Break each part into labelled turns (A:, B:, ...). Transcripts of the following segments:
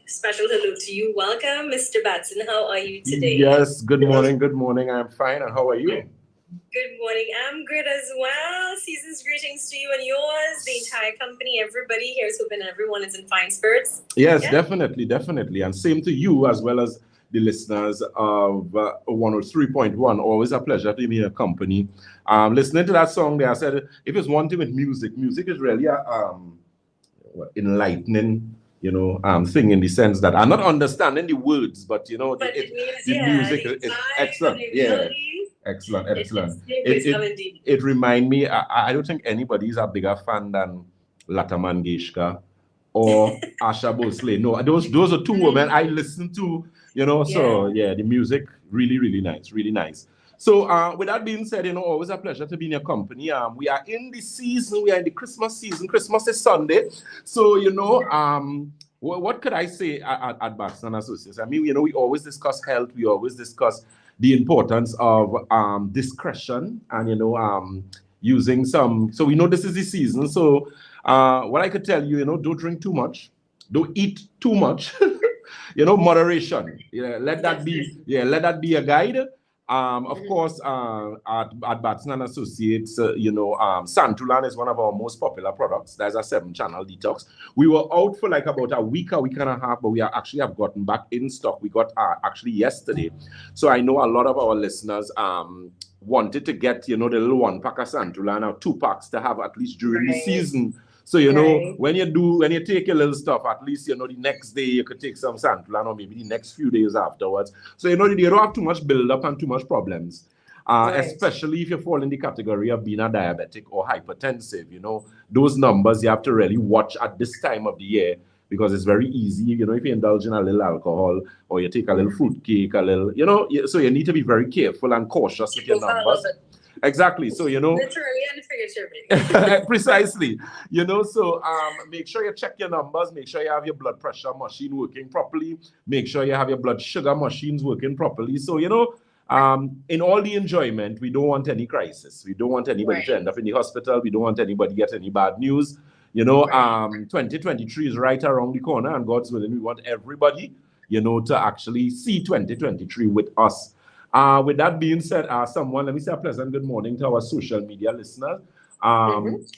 A: special hello to you. Welcome, Mr. Batson. How are you today?
B: Yes, good morning. Good morning. I'm fine. And how are you?
A: Good morning. I'm good as well. Season's greetings to you and yours, the entire company, everybody. Here's hoping everyone is in fine spirits.
B: Yes, yeah? Definitely. And same to you as well as the listeners of 103.1. Always a pleasure to be in your company. Listening to that song there, I said, if it's one thing with music, music is really a enlightening thing in the sense that I'm not understanding the words, but the music is excellent. Yeah, excellent. It remind me. I don't think anybody's a bigger fan than Lata Mangeshkar or Asha Bhosle. No, those are two women I listen to. So yeah, the music really nice. So with that being said, always a pleasure to be in your company. We are in the season, we are in the Christmas season. Christmas is Sunday. So, what could I say at Batson Associates? I mean, we always discuss health. We always discuss the importance of discretion and, using some. So we know this is the season. So what I could tell you, don't drink too much. Don't eat too much. Moderation. Let that be a guide. Of course, at Batson Associates, Santulan is one of our most popular products. There's a 7-channel detox. We were out for like about a week and a half, but we actually have gotten back in stock. We got actually yesterday. So I know a lot of our listeners wanted to get, the little 1-pack of Santulan or 2 packs to have at least during the season. So, when you take your little stuff, at least, the next day you could take some Santulan or maybe the next few days afterwards. So, you don't have too much build-up and too much problems, especially if you fall in the category of being a diabetic or hypertensive. Those numbers you have to really watch at this time of the year because it's very easy, if you indulge in a little alcohol or you take a little fruit cake, so you need to be very careful and cautious with your numbers. Exactly. So,
A: literally and figuratively.
B: Precisely. So make sure you check your numbers. Make sure you have your blood pressure machine working properly. Make sure you have your blood sugar machines working properly. So, in all the enjoyment, we don't want any crisis. We don't want anybody to end up in the hospital. We don't want anybody to get any bad news. 2023 is right around the corner, and God's willing, we want everybody, to actually see 2023 with us. With that being said, let me say a pleasant good morning to our social media listeners.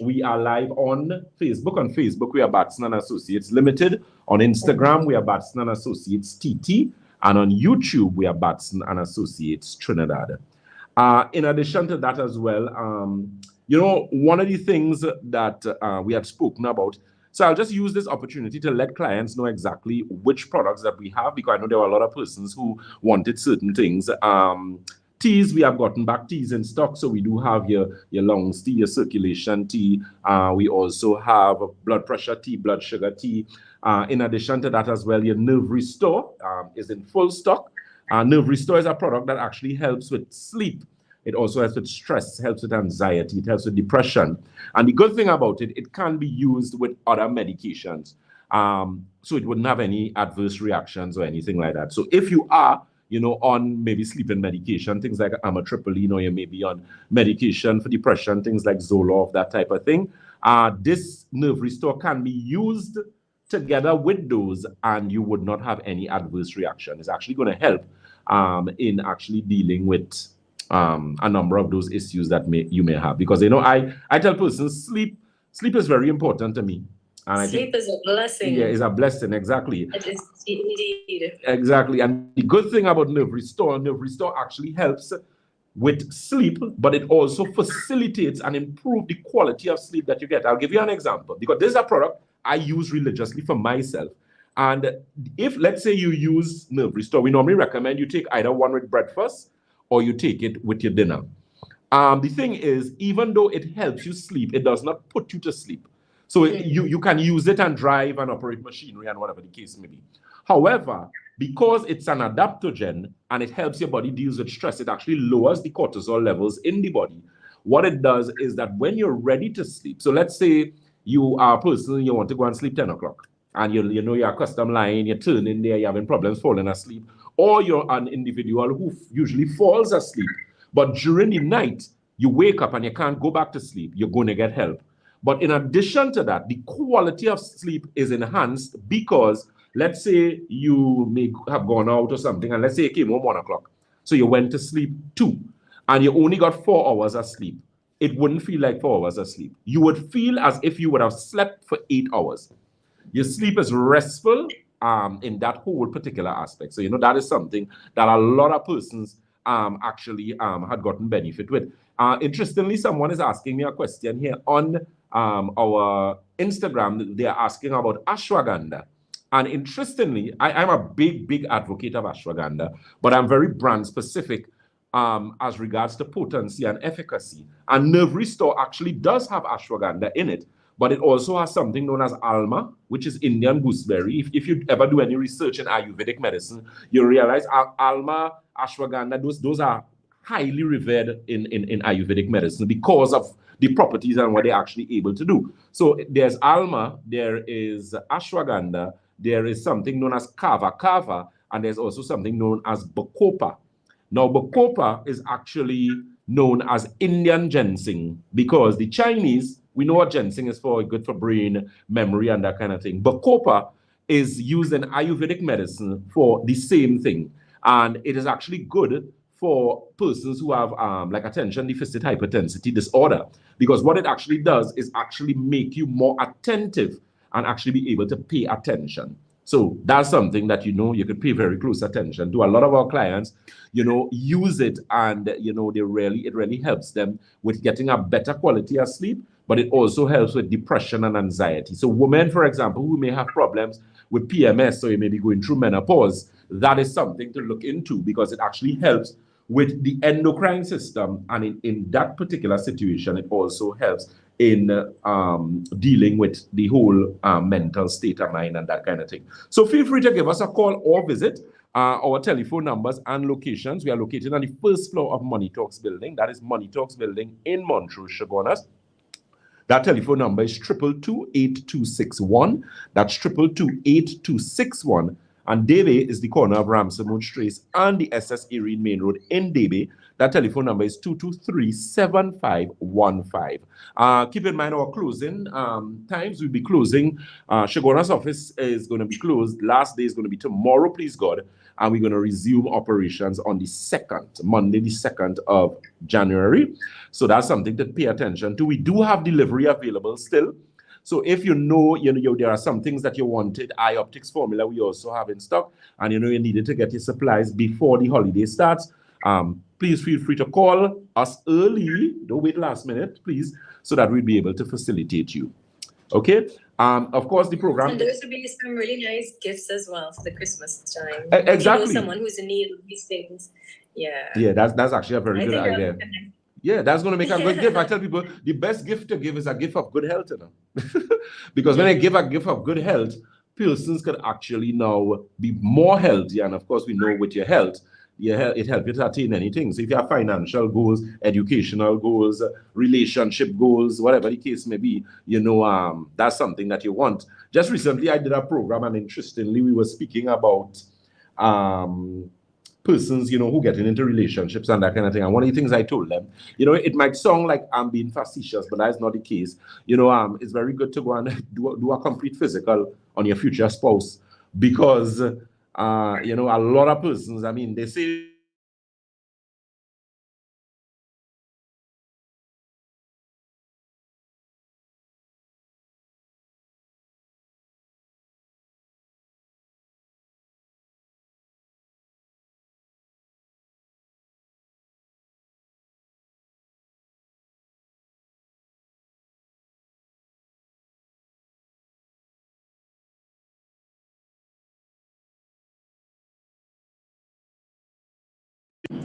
B: We are live on Facebook. On Facebook, we are Batson Associates Limited. On Instagram, we are Batson Associates TT. And on YouTube, we are Batson Associates Trinidad. In addition to that as well, one of the things that we had spoken about, so I'll just use this opportunity to let clients know exactly which products that we have, because I know there were a lot of persons who wanted certain things. Teas, we have gotten back teas in stock. So we do have your lungs tea, your circulation tea. We also have blood pressure tea, blood sugar tea. In addition to that as well, your Nerve Restore is in full stock. Nerve Restore is a product that actually helps with sleep. It also helps with stress, helps with anxiety, it helps with depression. And the good thing about it, it can be used with other medications. So it wouldn't have any adverse reactions or anything like that. So if you are, on maybe sleeping medication, things like amitriptyline, or you may be on medication for depression, things like Zoloft, that type of thing, this Nerve Restore can be used together with those, and you would not have any adverse reaction. It's actually going to help in actually dealing with a number of those issues that you may have, because I tell persons sleep is very important to me. And
A: sleep is a blessing.
B: Yeah, it's a blessing, exactly.
A: It is indeed.
B: Exactly. And the good thing about Nerve Restore actually helps with sleep, but it also facilitates and improves the quality of sleep that you get. I'll give you an example, because this is a product I use religiously for myself. And if, let's say, you use Nerve Restore, we normally recommend you take either one with breakfast or you take it with your dinner. The thing is, even though it helps you sleep, it does not put you to sleep. So you can use it and drive and operate machinery and whatever the case may be. However, because it's an adaptogen and it helps your body deal with stress, it actually lowers the cortisol levels in the body. What it does is that when you're ready to sleep, so let's say you are a person, you want to go and sleep 10 o'clock, and you're accustomed lying, you're turning there, you're having problems falling asleep, or you're an individual who usually falls asleep, but during the night, you wake up and you can't go back to sleep, you're going to get help. But in addition to that, the quality of sleep is enhanced because let's say you may have gone out or something, and let's say you came home 1 o'clock. So you went to sleep 2, and you only got 4 hours of sleep. It wouldn't feel like 4 hours of sleep. You would feel as if you would have slept for 8 hours. Your sleep is restful in that whole particular aspect. So, that is something that a lot of persons actually had gotten benefit with. Interestingly, someone is asking me a question here on our Instagram. They are asking about ashwagandha. And interestingly, I'm a big advocate of ashwagandha, but I'm very brand specific as regards to potency and efficacy. And Nerve Restore actually does have ashwagandha in it, but it also has something known as alma, which is Indian gooseberry. If you ever do any research in Ayurvedic medicine, you'll realize alma, ashwagandha, those are highly revered in Ayurvedic medicine because of the properties and what they're actually able to do. So there's alma, there is ashwagandha, there is something known as kava, and there's also something known as bacopa. Now, bacopa is actually known as Indian ginseng because the Chinese, we know what ginseng is for, good for brain, memory, and that kind of thing. Bacopa is used in Ayurvedic medicine for the same thing. And it is actually good for persons who have like attention deficit hyperintensity disorder, because what it actually does is actually make you more attentive and actually be able to pay attention. So that's something that, you could pay very close attention to. A lot of our clients, use it, and, it really helps them with getting a better quality of sleep, but it also helps with depression and anxiety. So women, for example, who may have problems with PMS, so you may be going through menopause, that is something to look into because it actually helps with the endocrine system. And in that particular situation, it also helps in dealing with the whole mental state of mind and that kind of thing. So feel free to give us a call or visit our telephone numbers and locations. We are located on the first floor of Money Talks building. That is Money Talks building in Montrose, Chaguanas. That telephone number is 222-8261. That's 222-8261. And Debe is the corner of Ramsey Trace and the SS Erin Main Road in Debe. That telephone number is 223-7515. Keep in mind our closing times. We'll be closing. Chaguanas office is going to be closed. Last day is going to be tomorrow, please God. And we're going to resume operations on the 2nd, Monday, the 2nd of January. So that's something to pay attention to. We do have delivery available still. So if there are some things that you wanted, eye optics formula we also have in stock, and you needed to get your supplies before the holiday starts, please feel free to call us early. Don't wait last minute, please, so that we'll be able to facilitate you. Okay. Of course, the program.
A: And those would be some really nice gifts as well for the Christmas time.
B: Exactly.
A: Someone who's in need of these things. Yeah.
B: Yeah, that's actually a very good idea. Yeah, that's going to make a good gift. I tell people the best gift to give is a gift of good health, because when I give a gift of good health, persons can actually now be more healthy. And of course, we know with your health, it helps you to attain anything. So if you have financial goals, educational goals, relationship goals, whatever the case may be, that's something that you want. Just recently, I did a program, and interestingly, we were speaking about persons, who getting into relationships and that kind of thing. And one of the things I told them, it might sound like I'm being facetious, but that's not the case. It's very good to go and do a complete physical on your future spouse, because a lot of persons, they say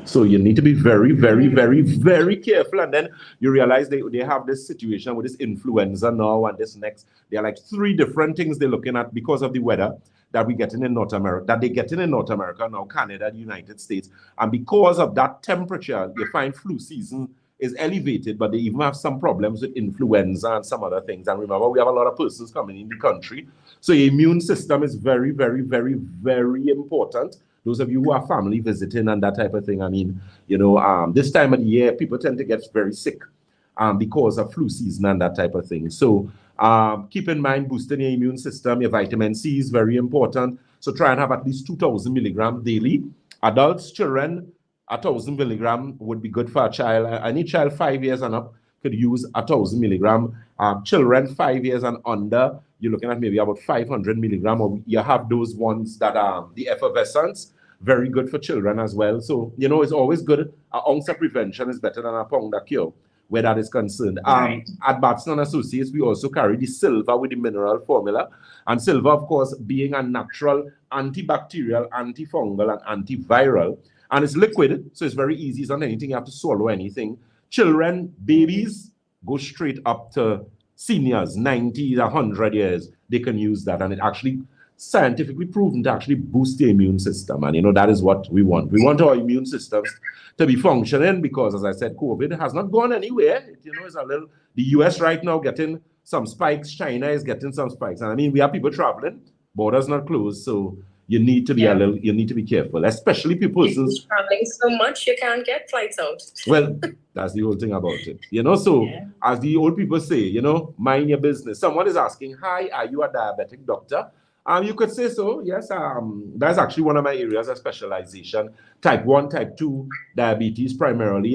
B: so you need to be very, very, very, very careful. And then you realize they have this situation with this influenza now and this next. There are like 3 different things they're looking at because of the weather that we get in North America, that they get in North America now, Canada, the United States. And because of that temperature, you find flu season is elevated, but they even have some problems with influenza and some other things. And remember, we have a lot of persons coming in the country. So your immune system is very, very, very, very important. Those of you who are family visiting and that type of thing, this time of the year, people tend to get very sick. because of flu season and that type of thing. So keep in mind boosting your immune system. Your vitamin C is very important. So try and have at least 2,000 milligrams daily. Adults, children, 1,000 milligrams would be good for a child. Any child 5 years and up could use 1,000 milligrams. Children 5 years and under, you're looking at maybe about 500 milligrams, or you have those ones that are the effervescents, very good for children as well. So, you know, it's always good. An ounce of prevention is better than a pound of cure, where that is concerned.
A: Right.
B: At Batson Associates, we also carry the silver with the mineral formula. And silver, of course, being a natural antibacterial, antifungal, and antiviral. And it's liquid, so it's very easy. It's not anything you have to swallow anything. Children, babies, go straight up to seniors, 90, 100 years. They can use that. And it actually scientifically proven to actually boost the immune system. And, you know, that is what we want. We want our immune systems to be functioning because, as I said, COVID has not gone anywhere. You know, it's a little, the US right now getting some spikes. China is getting some spikes. And I mean, we have people traveling, borders not closed. So you need to be a little, you need to be careful, especially people.
A: You're traveling so much, you can't get flights out.
B: Well, that's the whole thing about it. You know, so as the old people say, you know, mind your business. Someone is asking, hi, are you a diabetic doctor? You could say so, yes. That's actually one of my areas of specialization. Type 1, type 2 diabetes primarily.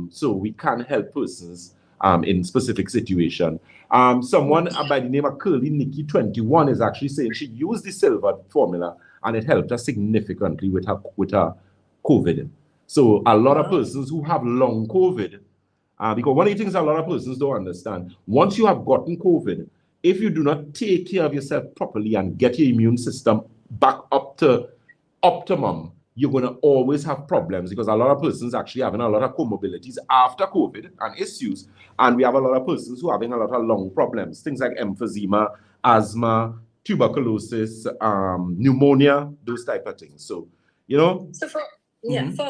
B: So we can help persons in specific situation. Someone by the name of Curly Nikki 21 is actually saying she used the silver formula and it helped her significantly with her COVID. So a lot of persons who have long COVID, because one of the things a lot of persons don't understand, once you have gotten COVID, if you do not take care of yourself properly and get your immune system back up to optimum, you're going to always have problems because a lot of persons actually having a lot of comorbidities after COVID and issues. And we have a lot of persons who are having a lot of lung problems, things like emphysema, asthma, tuberculosis, pneumonia, those type of things. So, you know.
A: So for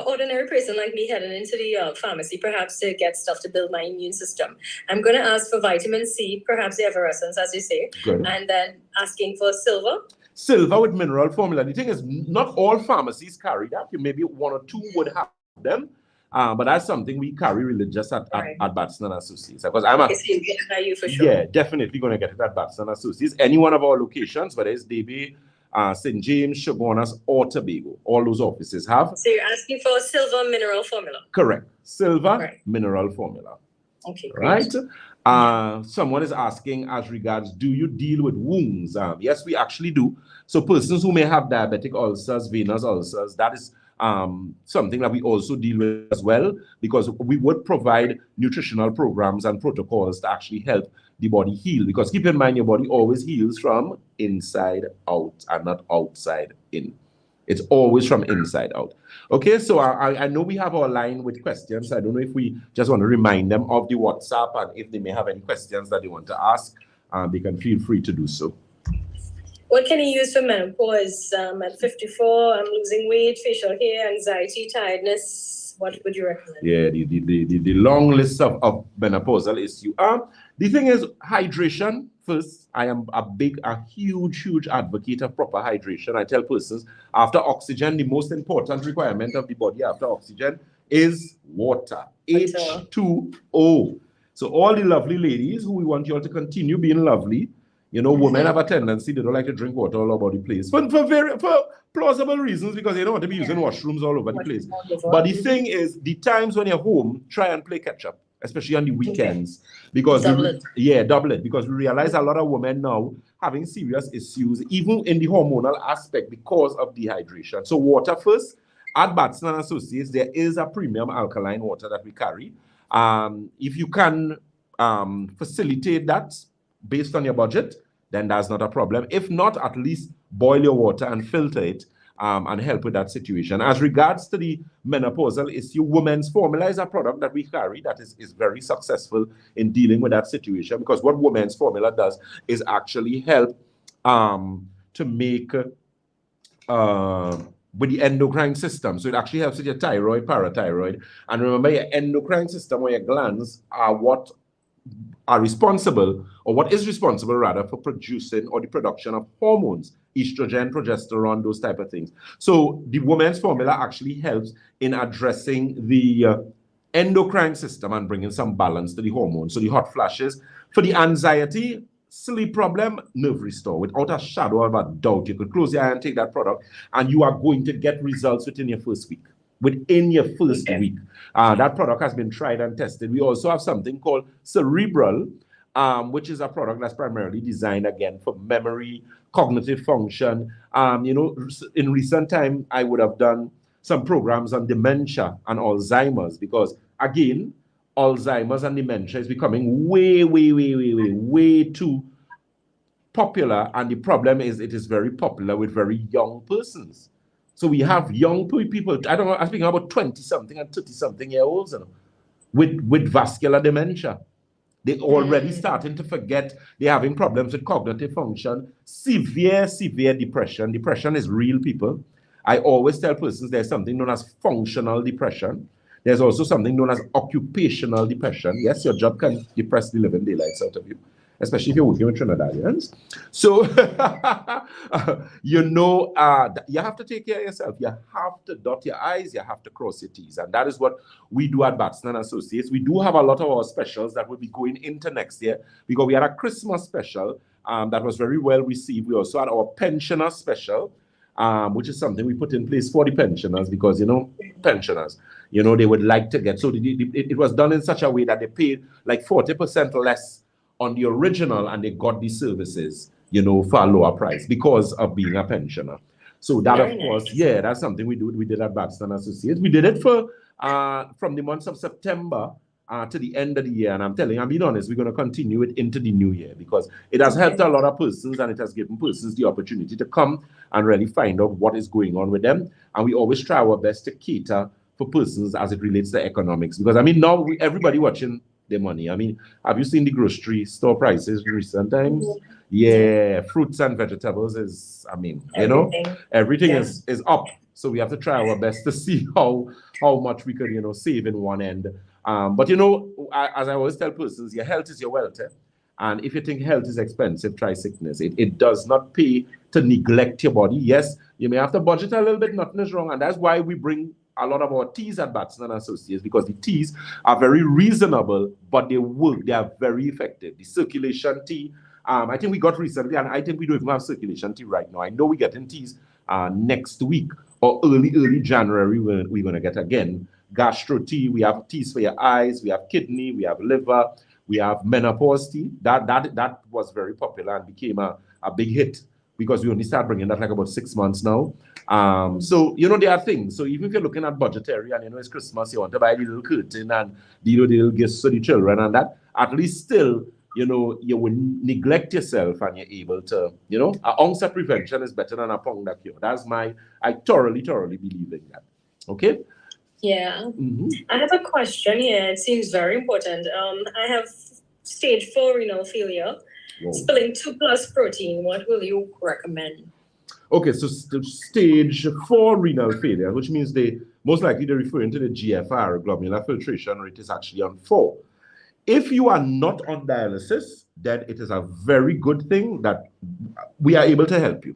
A: ordinary person like me heading into the pharmacy, perhaps to get stuff to build my immune system, I'm going to ask for vitamin C, perhaps the effervescence, as you say, and then asking for silver. Silver
B: with mineral formula. The thing is, not all pharmacies carry that. Maybe one or two would have them. But that's something we carry religious at Batson Associates. Because yeah, definitely going to get it at Batson Associates. Any one of our locations, whether it's DB, St. James, Shogunas, or Tobago, all those offices have.
A: So you're asking for a silver mineral formula?
B: Correct. Silver mineral formula.
A: Okay, great.
B: Right. Someone is asking as regards, do you deal with wounds? Yes, we actually do. So persons who may have diabetic ulcers, venous ulcers, that is something that we also deal with as well, because we would provide nutritional programs and protocols to actually help the body heal. Because keep in mind, your body always heals from inside out and not outside in. It's always from inside out. Okay, so I know we have our line with questions. I don't know if we just want to remind them of the WhatsApp, and if they may have any questions that they want to ask, they can feel free to do so.
A: What can you use for menopause? At 54, I'm losing weight, facial hair, anxiety, tiredness. What would you recommend? Yeah,
B: the long list of menopausal issue. The thing is hydration. First, I am a huge advocate of proper hydration. I tell persons after oxygen, the most important requirement of the body after oxygen is water. H2O. So all the lovely ladies who we want you all to continue being lovely. You know, women have a tendency, they don't like to drink water all over the place. For plausible reasons, because they don't want to be using washrooms all over the place. But the thing is, the times when you're home, try and play catch up, especially on the weekends. Because double it. Because we realize a lot of women now having serious issues, even in the hormonal aspect, because of dehydration. So water first. At Batson Associates, there is a premium alkaline water that we carry. If you can facilitate that, based on your budget, then that's not a problem. If not, at least boil your water and filter it and help with that situation. As regards to the menopausal issue, Women's Formula is a product that we carry that is very successful in dealing with that situation, because what Women's Formula does is actually help to make with the endocrine system. So it actually helps with your thyroid, parathyroid. And remember, your endocrine system or your glands are what are responsible, or what is responsible rather, for producing or the production of hormones, estrogen, progesterone, those type of things. So the Women's Formula actually helps in addressing the endocrine system and bringing some balance to the hormones. So the hot flashes. For the anxiety, sleep problem, nerve restore. Without a shadow of a doubt, you could close your eye and take that product, and you are going to get results within your first week. Within your first week. That product has been tried and tested. We also have something called Cerebral, which is a product that's primarily designed, again, for memory, cognitive function. You know, in recent time, I would have done some programs on dementia and Alzheimer's, because, again, Alzheimer's and dementia is becoming way too popular. And the problem is it is very popular with very young persons. So we have young people, I don't know, I'm speaking about 20-something and 30-something-year-olds, you know, with vascular dementia. They're already starting to forget. They're having problems with cognitive function, severe depression. Depression is real, people. I always tell persons there's something known as functional depression. There's also something known as occupational depression. Yes, your job can depress the living daylights out of you, especially if you're working with Trinidadians. So, you know, you have to take care of yourself. You have to dot your I's, you have to cross your T's. And that is what we do at Batson and Associates. We do have a lot of our specials that will be going into next year, because we had a Christmas special that was very well received. We also had our pensioner special, which is something we put in place for the pensioners, because, you know, pensioners, you know, they would like to get, so it was done in such a way that they paid like 40% less on the original, and they got the services, you know, for a lower price because of being a pensioner. So that, of course, yeah, that's something we did at Batson Associates. We did it for from the months of September to the end of the year. And I'm being honest, we're going to continue it into the new year, because it has helped a lot of persons, and it has given persons the opportunity to come and really find out what is going on with them. And we always try our best to cater for persons as it relates to economics, because I mean, now everybody watching their money. I mean, have you seen the grocery store prices in recent times? Yeah, fruits and vegetables is, I mean, you know, everything is up. So we have to try our best to see how much we could, you know, save in one end. But, you know, as I always tell persons, your health is your wealth. And if you think health is expensive, try sickness. It does not pay to neglect your body. Yes, you may have to budget a little bit, nothing is wrong. And that's why we bring a lot of our teas at Batson and Associates, because the teas are very reasonable, but they work. They are very effective. The circulation tea, I think we got recently, and I think we don't even have circulation tea right now. I know we're getting teas next week or early January. We're going to get again gastro tea. We have teas for your eyes. We have kidney. We have liver. We have menopause tea. That was very popular and became a big hit, because we only started bringing that like about 6 months now. So, you know, there are things. So even if you're looking at budgetary and, you know, it's Christmas, you want to buy the little curtain and the little gifts to the children and that, at least still, you know, you will neglect yourself and you're able to, you know, an ounce of prevention is better than a pound of cure. I thoroughly believe in that. Okay?
A: Yeah. I have a question here. It seems very important. I have stage 4 renal failure. Whoa. Spilling 2+ protein. What will you recommend?
B: Okay, so stage 4 renal failure, which means they most likely they're referring to the GFR, glomerular filtration rate, is actually on 4. If you are not on dialysis, then it is a very good thing that we are able to help you.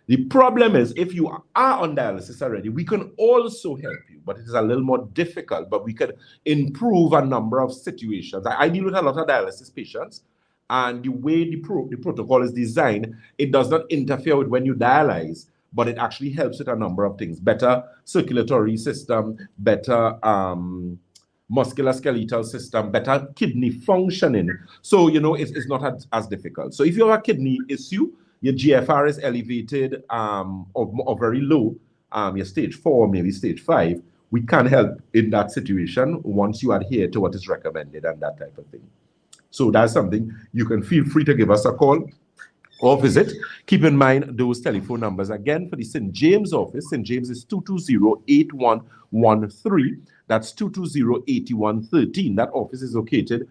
B: The problem is, if you are on dialysis already, we can also help you, but it is a little more difficult, but we could improve a number of situations. I deal with a lot of dialysis patients, and the way the protocol is designed, it does not interfere with when you dialyze, but it actually helps with a number of things. Better circulatory system, better musculoskeletal system, better kidney functioning. So, you know, it's not as difficult. So if you have a kidney issue, your GFR is elevated or very low, your stage 4, maybe stage 5, we can help in that situation once you adhere to what is recommended and that type of thing. So that's something you can feel free to give us a call or visit. Keep in mind those telephone numbers again for the St. James office. St. James is 220-8113. That's 220-8113. That office is located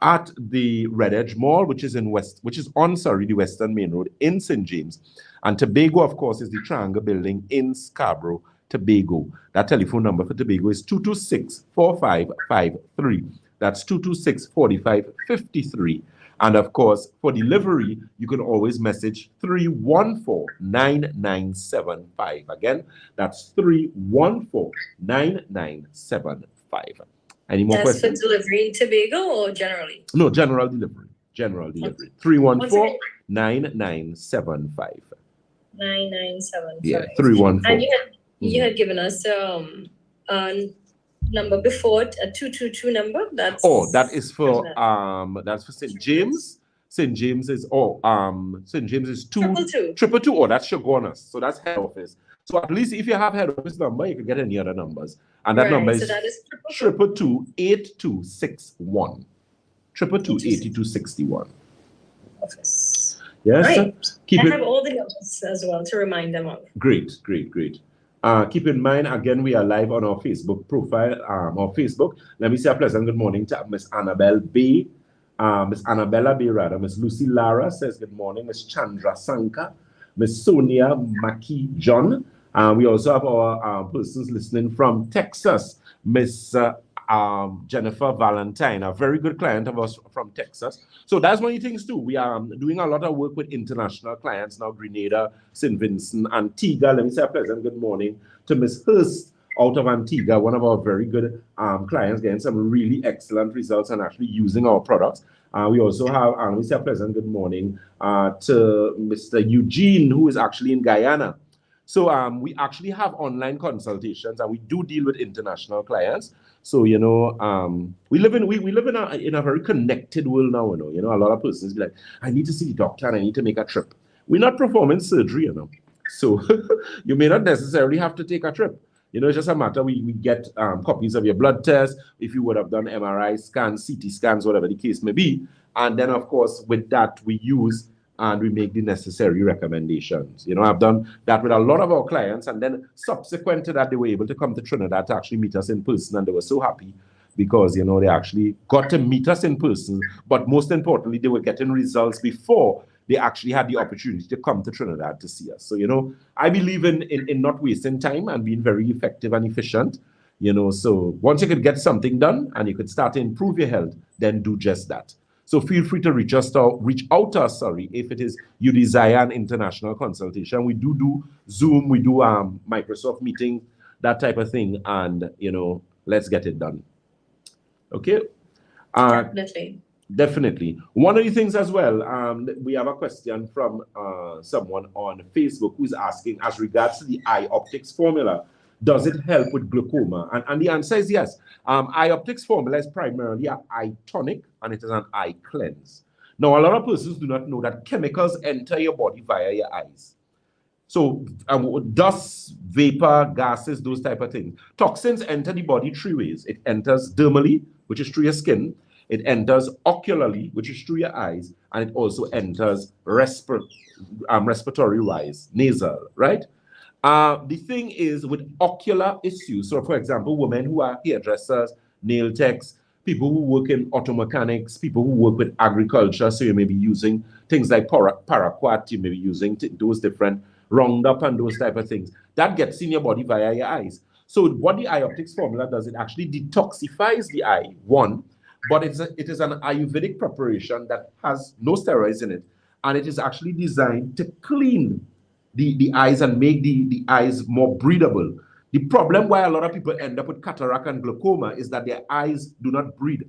B: at the Red Edge Mall, which is on the Western Main Road in St. James. And Tobago, of course, is the Triangle Building in Scarborough, Tobago. That telephone number for Tobago is 226-4553. That's 226-4553. And of course, for delivery, you can always message 314-9975. Again, that's 314-9975. Any more
A: questions?
B: That's
A: for delivery in Tobago or generally?
B: No, general delivery. General delivery. 314-9975.
A: 9975.
B: Yeah, 314.
A: And you had given us a number before, a 222 number. That is for
B: St. James. St. James is St. James is
A: 222.
B: Oh, that's Shogunas. So that's head office. So at least if you have head office number, you can get any other numbers. And that number is 222-8261. 222-8261.
A: Office.
B: Yes.
A: Right. I have all the numbers as well to remind them of.
B: Great. Keep in mind, again, we are live on our Facebook profile, our Facebook. Let me say a pleasant good morning to Miss Annabelle B. Miss Annabella B, rather. Miss Lucy Lara says good morning. Miss Chandra Sanka. Miss Sonia Maki John. We also have our persons listening from Texas. Miss Jennifer Valentine, a very good client of us from Texas. So that's one of the things too. We are doing a lot of work with international clients now, Grenada, St. Vincent, Antigua. Let me say a pleasant good morning to Miss Hurst out of Antigua, one of our very good clients, getting some really excellent results and actually using our products. We also have, let me say a pleasant good morning to Mr. Eugene, who is actually in Guyana. So we actually have online consultations, and we do deal with international clients. So we live in a very connected world now. A lot of persons be like, I need to see the doctor and I need to make a trip. We're not performing surgery, So you may not necessarily have to take a trip. It's just a matter we get copies of your blood tests, if you would have done MRI scans, CT scans, whatever the case may be. And then, of course, with that, we use and we make the necessary recommendations. I've done that with a lot of our clients, and then subsequent to that, they were able to come to Trinidad to actually meet us in person, and they were so happy because, they actually got to meet us in person, but most importantly, they were getting results before they actually had the opportunity to come to Trinidad to see us. So, I believe in not wasting time and being very effective and efficient, so once you could get something done and you could start to improve your health, then do just that. So feel free to reach out to us, if it is you desire an international consultation. We do Zoom, we do Microsoft meeting, that type of thing, and let's get it done. Okay. Definitely. One of the things as well, we have a question from someone on Facebook who's asking, as regards to the eye optics formula, does it help with glaucoma? And the answer is yes. Eye optics formula is primarily an eye tonic, and it is an eye cleanse. Now, a lot of persons do not know that chemicals enter your body via your eyes. So dust, vapor, gases, those type of things. Toxins enter the body three ways. It enters dermally, which is through your skin. It enters ocularly, which is through your eyes. And it also enters respiratory-wise, nasal, right? The thing is with ocular issues, so for example, women who are hairdressers, nail techs, people who work in auto mechanics, people who work with agriculture, so you may be using things like paraquat, you may be using those different Roundup and those type of things. That gets in your body via your eyes. So what the eye optics formula does, it actually detoxifies the eye, one, but it is an Ayurvedic preparation that has no steroids in it, and it is actually designed to clean the eyes and make the eyes more breathable. The problem why a lot of people end up with cataract and glaucoma is that their eyes do not breathe.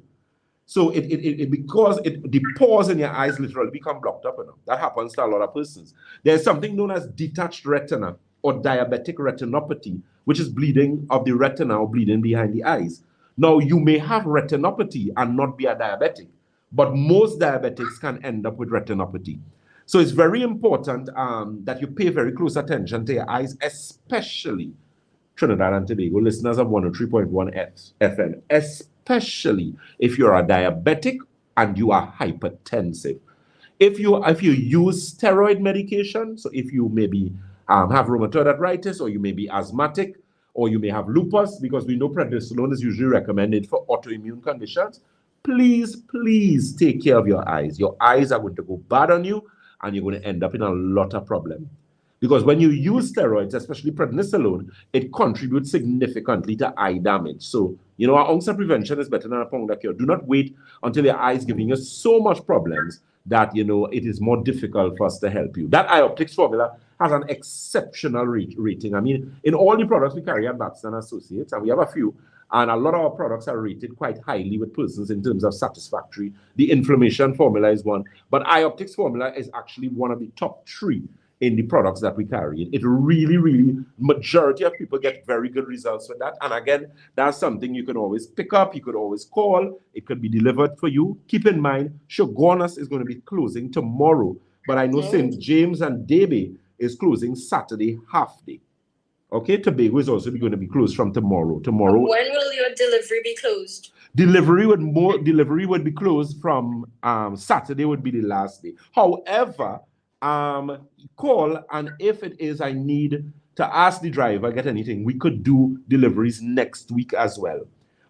B: So because the pores in your eyes literally become blocked up. That happens to a lot of persons. There's something known as detached retina or diabetic retinopathy, which is bleeding of the retina or bleeding behind the eyes. Now, you may have retinopathy and not be a diabetic, but most diabetics can end up with retinopathy. So it's very important that you pay very close attention to your eyes, especially Trinidad and Tobago listeners of 103.1 FM, especially if you're a diabetic and you are hypertensive. If you use steroid medication, so if you maybe have rheumatoid arthritis, or you may be asthmatic, or you may have lupus, because we know prednisolone is usually recommended for autoimmune conditions, please take care of your eyes. Your eyes are going to go bad on you, and you're going to end up in a lot of problems. Because when you use steroids, especially prednisolone, it contributes significantly to eye damage. So, an ounce of prevention is better than a pound of cure. Do not wait until your eye is giving you so much problems that, it is more difficult for us to help you. That eye optics formula has an exceptional rating. I mean, in all the products we carry at Batson Associates, and we have a few, And a lot of our products are rated quite highly with persons in terms of satisfactory. The inflammation formula is one, but iOptics formula is actually one of the top 3 in the products that we carry. It really, majority of people get very good results with that. And again, that's something you can always pick up. You could always call. It could be delivered for you. Keep in mind, Shogunas is going to be closing tomorrow. But I know St. James and Davie is closing Saturday half day. Okay, Tobago is also going to be closed from tomorrow. When
A: will your delivery be closed?
B: Delivery would be closed from Saturday would be the last day. However, call, and if it is I need to ask the driver get anything, we could do deliveries next week as well.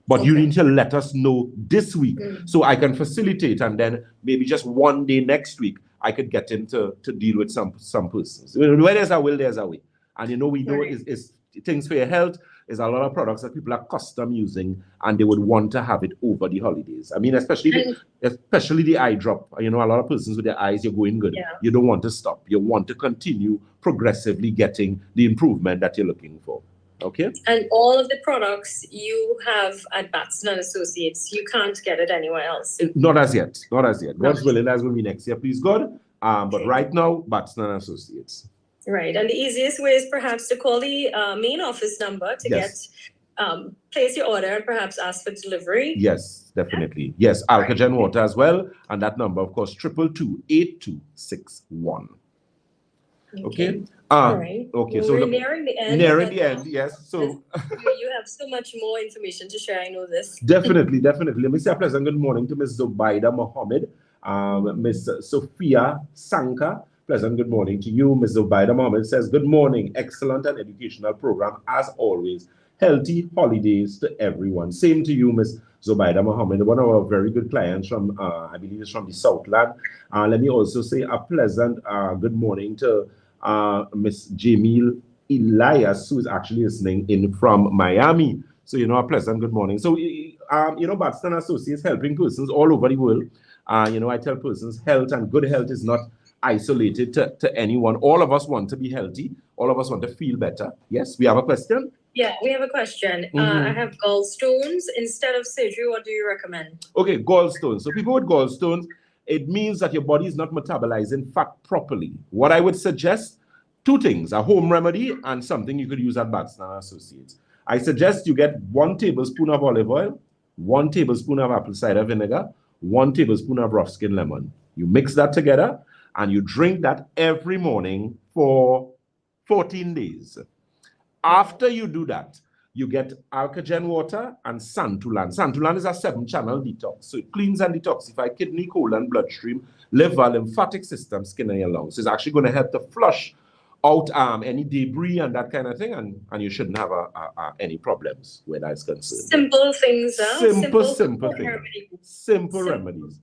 B: But you need to let us know this week so I can facilitate, and then maybe just one day next week I could get in to deal with some persons. Where there's a will, there's a way. And we know is things for your health is a lot of products that people are custom using, and they would want to have it over the holidays. I mean, especially the eye drop. A lot of persons with their eyes, you're going good. Yeah. You don't want to stop. You want to continue progressively getting the improvement that you're looking for. Okay. And
A: all of the products you have at Batson and Associates, you can't get it anywhere else.
B: Not as yet. God's willing, that will be next year, please God. But right now, Batson and Associates.
A: Right, and the easiest way is perhaps to call the main office number to place your order and perhaps ask for delivery.
B: Yes, definitely. Yes, Alkagen water as well, and that number, of course, 222-8261. Okay.
A: Right.
B: Okay.
A: So we're nearing the end.
B: Yes. So
A: you have so much more information to share. I know this.
B: Definitely. Let me say a pleasant good morning to Ms. Zubaida Mohammed, Ms. Sophia Sanka. Pleasant good morning to you. Ms. Zubaida Mohammed says, good morning. Excellent and educational program as always. Healthy holidays to everyone. Same to you, Ms. Zubaida Mohammed, one of our very good clients from, I believe it's from the Southland. Let me also say a pleasant good morning to Ms. Jamil Elias, who is actually listening in from Miami. So, a pleasant good morning. So, Batson Associates helping persons all over the world. I tell persons health and good health is not isolated to anyone. All of us want to be healthy. All of us want to feel better. Yes, we have a question?
A: Yeah, we have a question. I have gallstones. Instead of surgery, what do you recommend?
B: Okay, gallstones. So people with gallstones, it means that your body is not metabolizing fat properly. What I would suggest, 2 things, a home remedy and something you could use at Batson Associates. I suggest you get 1 tablespoon of olive oil, 1 tablespoon of apple cider vinegar, 1 tablespoon of rough skin lemon. You mix that together and you drink that every morning for 14 days. After you do that, you get Alkagen water and Santulan. Santulan is a 7-channel detox. So it cleans and detoxifies kidney, colon, bloodstream, liver, lymphatic system, skin, and your lungs. So it's actually going to help to flush out any debris and that kind of thing, and you shouldn't have any problems where that's concerned.
A: Simple things.
B: Simple remedies.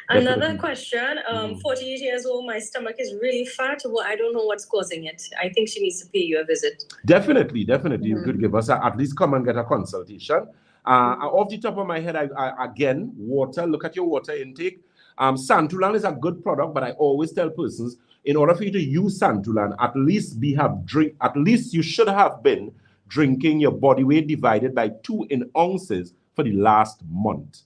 A: Another question, 48 years old, my stomach is really fat. Well, I don't know what's causing it. I think she needs to pay you a visit.
B: Definitely. You could give us at least come and get a consultation. Off the top of my head, again, water, look at your water intake. Santulan is a good product, but I always tell persons, in order for you to use Santulan, at least you should have been drinking your body weight divided by 2 in ounces for the last month.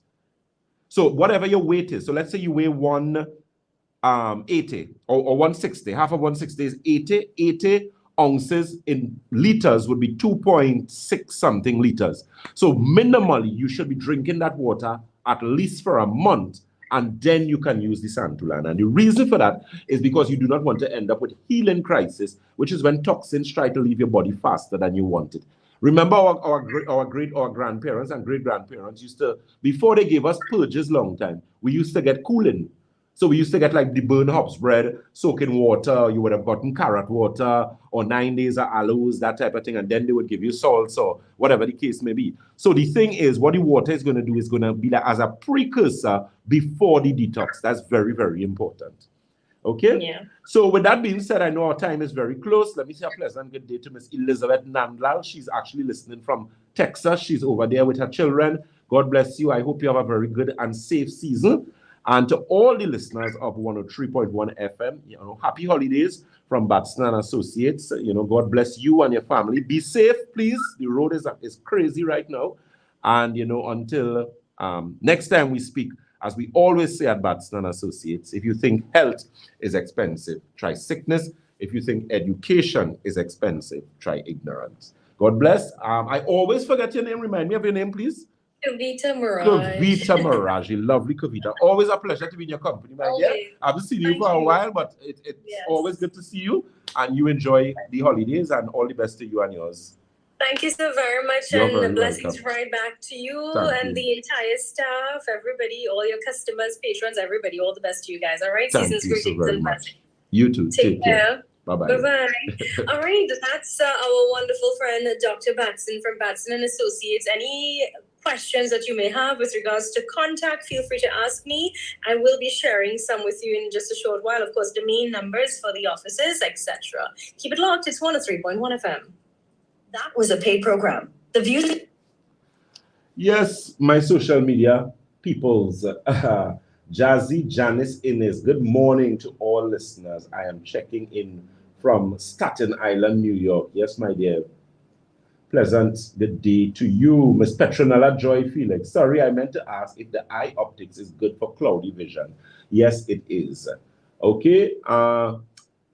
B: So whatever your weight is, so let's say you weigh 180 or 160, half of 160 is 80 ounces in liters would be 2.6 something liters. So minimally, you should be drinking that water at least for a month, and then you can use the Santulan. And the reason for that is because you do not want to end up with healing crisis, which is when toxins try to leave your body faster than you want it. Remember our grandparents and great-grandparents used to, before they gave us purges long time, we used to get cooling. So we used to get like the burn hops bread, soak in water, you would have gotten carrot water, or 9 days of aloes, that type of thing, and then they would give you salts or whatever the case may be. So the thing is, what the water is going to do is going to be like as a precursor before the detox. That's very, very important. Okay?
A: Yeah.
B: So with that being said, I know our time is very close. Let me say a pleasant good day to Miss Elizabeth Nandlal. She's actually listening from Texas. She's over there with her children. God bless you. I hope you have a very good and safe season. And to all the listeners of 103.1 FM, happy holidays from Batson and Associates. God bless you and your family. Be safe, please. The road is crazy right now. And, until next time we speak, as we always say at Batson and Associates, if you think health is expensive, try sickness. If you think education is expensive, try ignorance. God bless. I always forget your name. Remind me of your name, please.
A: Kavita Mirage.
B: Kavita Mirage, lovely Kavita. Always a pleasure to be in your company, my dear. I haven't seen you for a while, but it's always good to see you. And you enjoy the holidays, and all the best to you and yours.
A: Thank you so very much.
B: You're
A: and
B: very
A: blessings
B: welcome.
A: right back to you
B: Thank
A: and
B: you.
A: the entire staff, everybody, all your customers, patrons, everybody. All the best to you guys. All right.
B: Thank
A: Season's
B: you so
A: greetings
B: very
A: and
B: much.
A: blessings.
B: You too.
A: Take care.
B: Bye-bye.
A: Bye-bye. All right. That's our wonderful friend, Dr. Batson from Batson and Associates. Any questions that you may have with regards to contact, feel free to ask me. I will be sharing some with you in just a short while. Of course, domain numbers for the offices, etc. Keep it locked. It's 103.1 FM. That was a paid program. The views.
B: Yes, my social media peoples. Jazzy Janice Innes. Good morning to all listeners. I am checking in from Staten Island, New York. Yes, my dear. Pleasant good day to you, Miss Petronella Joy Felix. Sorry, I meant to ask if the eye optics is good for cloudy vision. Yes, it is. Okay.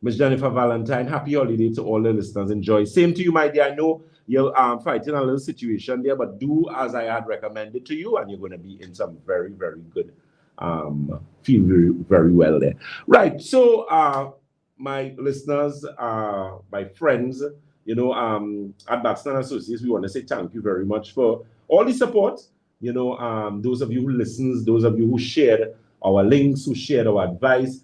B: Miss Jennifer Valentine, happy holiday to all the listeners. Enjoy. Same to you, my dear. I know you're fighting a little situation there, but do as I had recommended to you, and you're going to be in some very, very good, feel very, very well there. Right. So, my listeners, my friends, at Batson and Associates, we want to say thank you very much for all the support. Those of you who listens, those of you who shared our links, who shared our advice.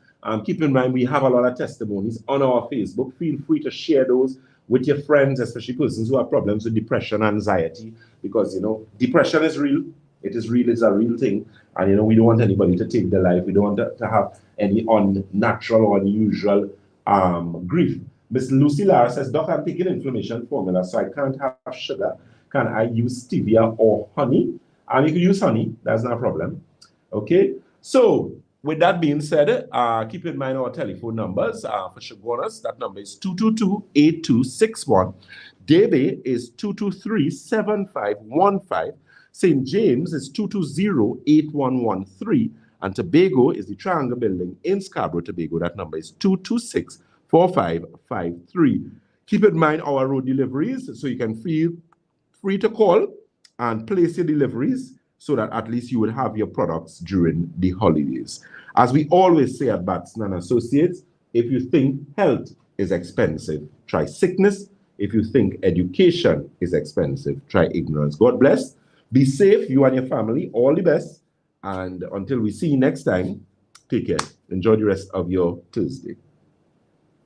B: Keep in mind, we have a lot of testimonies on our Facebook. Feel free to share those with your friends, especially persons who have problems with depression, anxiety, because, depression is real. It is real. It's a real thing. And, we don't want anybody to take their life. We don't want to have any unnatural or unusual grief. Miss Lucy Lara says, Doc, I'm taking inflammation formula, so I can't have sugar. Can I use stevia or honey? And you can use honey. That's not a problem. Okay. So, with that being said, keep in mind our telephone numbers for Shogunas. That number is 222-8261. Debe is 223-7515. St. James is 220-8113. And Tobago is the Triangle Building in Scarborough, Tobago. That number is 226-4553. Keep in mind our road deliveries, so you can feel free to call and place your deliveries, so that at least you will have your products during the holidays. As we always say at Batson and Associates, if you think health is expensive, try sickness. If you think education is expensive, try ignorance. God bless. Be safe, you and your family. All the best. And until we see you next time, take care. Enjoy the rest of your Tuesday.